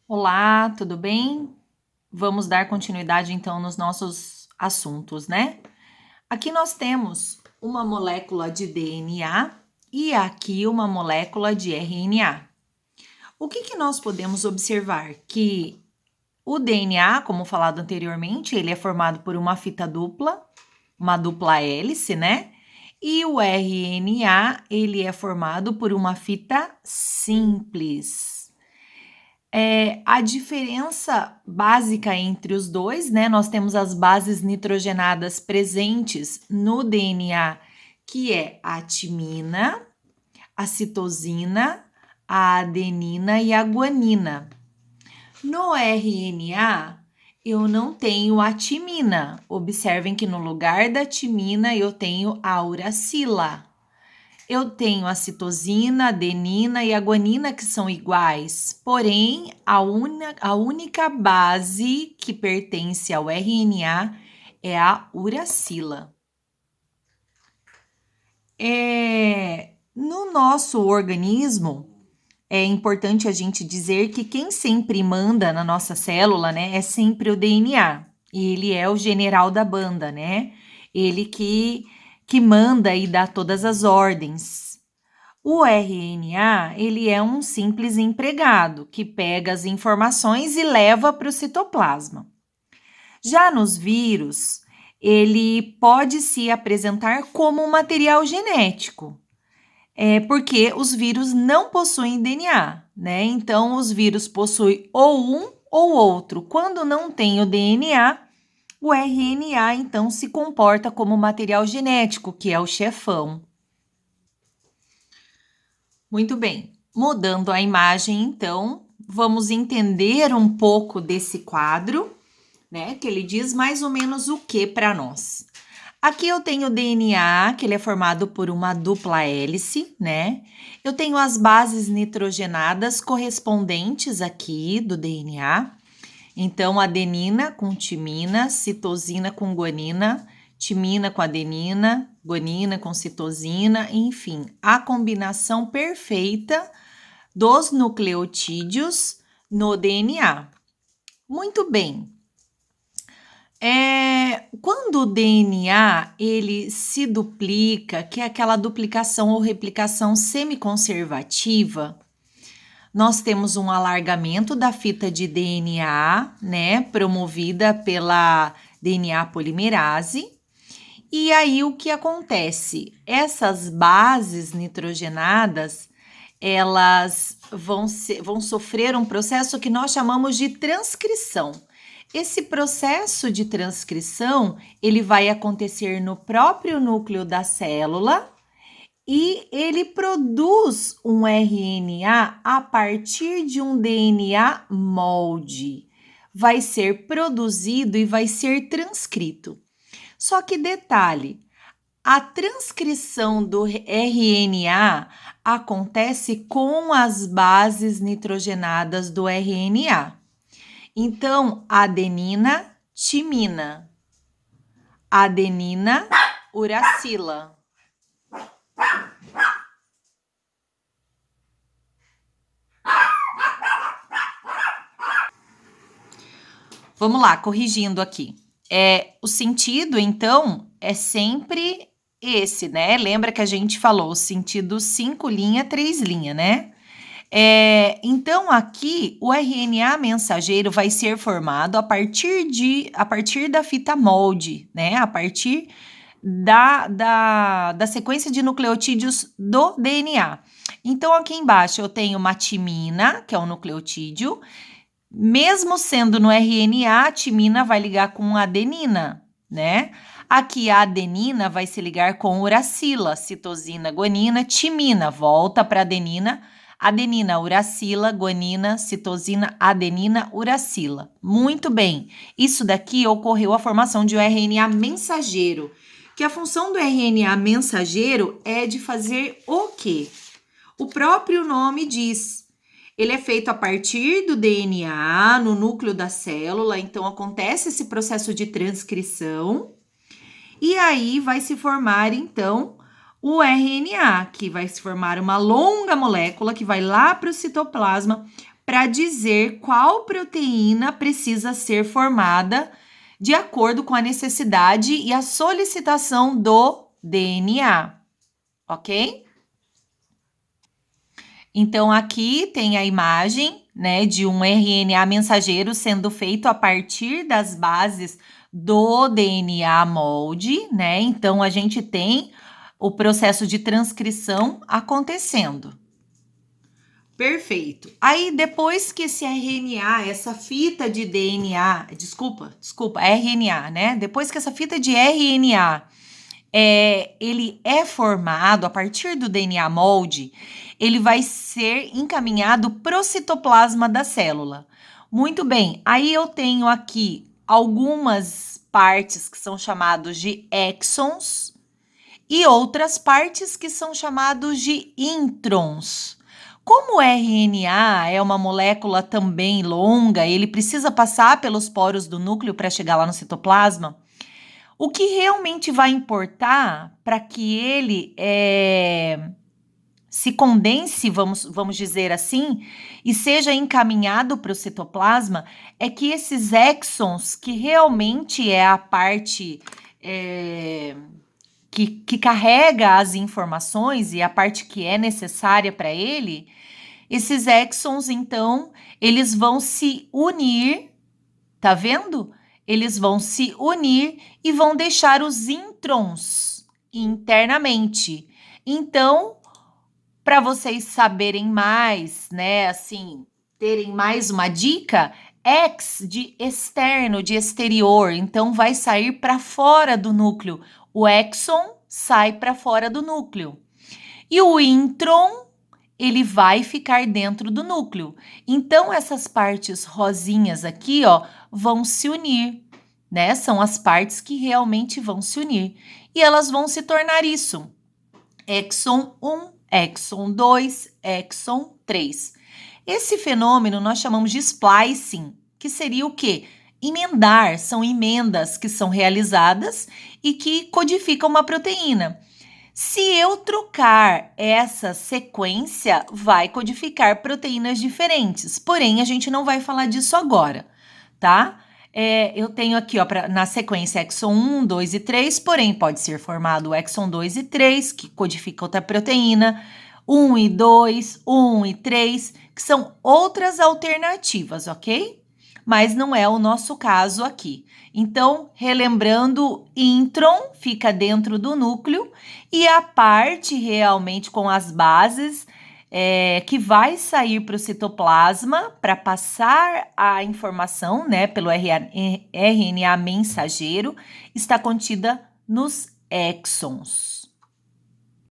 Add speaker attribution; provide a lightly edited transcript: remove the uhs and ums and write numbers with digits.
Speaker 1: Olá, tudo bem? Vamos dar continuidade então nos nossos assuntos, né? Aqui nós temos uma molécula de DNA e aqui uma molécula de RNA. O que nós podemos observar? Que o DNA, como falado anteriormente, ele é formado por uma fita dupla, uma dupla hélice, né? E o RNA, ele é formado por uma fita simples. A diferença básica entre os dois, né? Nós temos as bases nitrogenadas presentes no DNA, que é a timina, a citosina, a adenina e a guanina. No RNA, eu não tenho a timina. Observem que no lugar da timina eu tenho a uracila. Eu tenho a citosina, a adenina e a guanina que são iguais, porém a única base que pertence ao RNA é a uracila. No nosso organismo, é importante a gente dizer que quem sempre manda na nossa célula, né, é sempre o DNA. E ele é o general da banda, né? Ele que manda e dá todas as ordens. O RNA, ele é um simples empregado que pega as informações e leva para o citoplasma. Já nos vírus, ele pode se apresentar como um material genético, porque os vírus não possuem DNA, né? Então, os vírus possuem ou um ou outro. Quando não tem o DNA, o RNA, então, se comporta como material genético, que é o chefão. Muito bem, mudando a imagem, então, vamos entender um pouco desse quadro, né? Que ele diz mais ou menos o que para nós. Aqui eu tenho o DNA, que ele é formado por uma dupla hélice, né? Eu tenho as bases nitrogenadas correspondentes aqui do DNA. Então, adenina com timina, citosina com guanina, timina com adenina, guanina com citosina, enfim, a combinação perfeita dos nucleotídeos no DNA. Muito bem. Quando o DNA ele se duplica, que é aquela duplicação ou replicação semiconservativa, nós temos um alargamento da fita de DNA, né, promovida pela DNA polimerase. E aí o que acontece? Essas bases nitrogenadas, elas vão sofrer um processo que nós chamamos de transcrição. Esse processo de transcrição, ele vai acontecer no próprio núcleo da célula e ele produz um RNA a partir de um DNA molde. Vai ser produzido e vai ser transcrito. Só que detalhe, a transcrição do RNA acontece com as bases nitrogenadas do RNA. Então, adenina, timina, adenina, uracila. Vamos lá, corrigindo aqui. O sentido, então, é sempre esse, né? Lembra que a gente falou o sentido 5 linha, 3 linha, né? Então, aqui, o RNA mensageiro vai ser formado a partir da fita molde, né? A partir da sequência de nucleotídeos do DNA. Então, aqui embaixo eu tenho uma timina, que é um nucleotídeo. Mesmo sendo no RNA, a timina vai ligar com adenina, né? Aqui a adenina vai se ligar com uracila, citosina, guanina, timina, volta para adenina, adenina, uracila, guanina, citosina, adenina, uracila. Muito bem, isso daqui ocorreu a formação de um RNA mensageiro, que a função do RNA mensageiro é de fazer o quê? O próprio nome diz. Ele é feito a partir do DNA no núcleo da célula, então acontece esse processo de transcrição e aí vai se formar então o RNA, que vai se formar uma longa molécula que vai lá para o citoplasma para dizer qual proteína precisa ser formada de acordo com a necessidade e a solicitação do DNA, ok? Então, aqui tem a imagem, né, de um RNA mensageiro sendo feito a partir das bases do DNA molde, né? Então, a gente tem o processo de transcrição acontecendo. Perfeito. Aí, depois que esse RNA, essa fita de DNA, desculpa, RNA, né? Depois que essa fita de RNA ele é formado a partir do DNA molde, ele vai ser encaminhado para o citoplasma da célula. Muito bem, aí eu tenho aqui algumas partes que são chamados de exons e outras partes que são chamados de introns. Como o RNA é uma molécula também longa, ele precisa passar pelos poros do núcleo para chegar lá no citoplasma. O que realmente vai importar para que ele se condense, vamos dizer assim, e seja encaminhado para o citoplasma, é que esses exons, que realmente é a parte que carrega as informações e a parte que é necessária para ele, esses exons, então, eles vão se unir, tá vendo? Eles vão se unir e vão deixar os introns internamente. Então, para vocês saberem mais, né, assim, terem mais uma dica, ex de externo, de exterior, então vai sair para fora do núcleo. O exon sai para fora do núcleo. E o intron, ele vai ficar dentro do núcleo. Então, essas partes rosinhas aqui, ó, vão se unir, né? São as partes que realmente vão se unir. E elas vão se tornar isso. Exon 1, exon 2, exon 3. Esse fenômeno nós chamamos de splicing, que seria o quê? Emendar, são emendas que são realizadas e que codificam uma proteína. Se eu trocar essa sequência, vai codificar proteínas diferentes. Porém, a gente não vai falar disso agora, tá? Eu tenho aqui, ó, na sequência exon 1, 2 e 3, porém pode ser formado o exon 2 e 3, que codifica outra proteína, 1 e 2, 1 e 3, que são outras alternativas, ok? Mas não é o nosso caso aqui. Então, relembrando, intron fica dentro do núcleo e a parte realmente com as bases que vai sair para o citoplasma para passar a informação, né, pelo RNA mensageiro, está contida nos exons.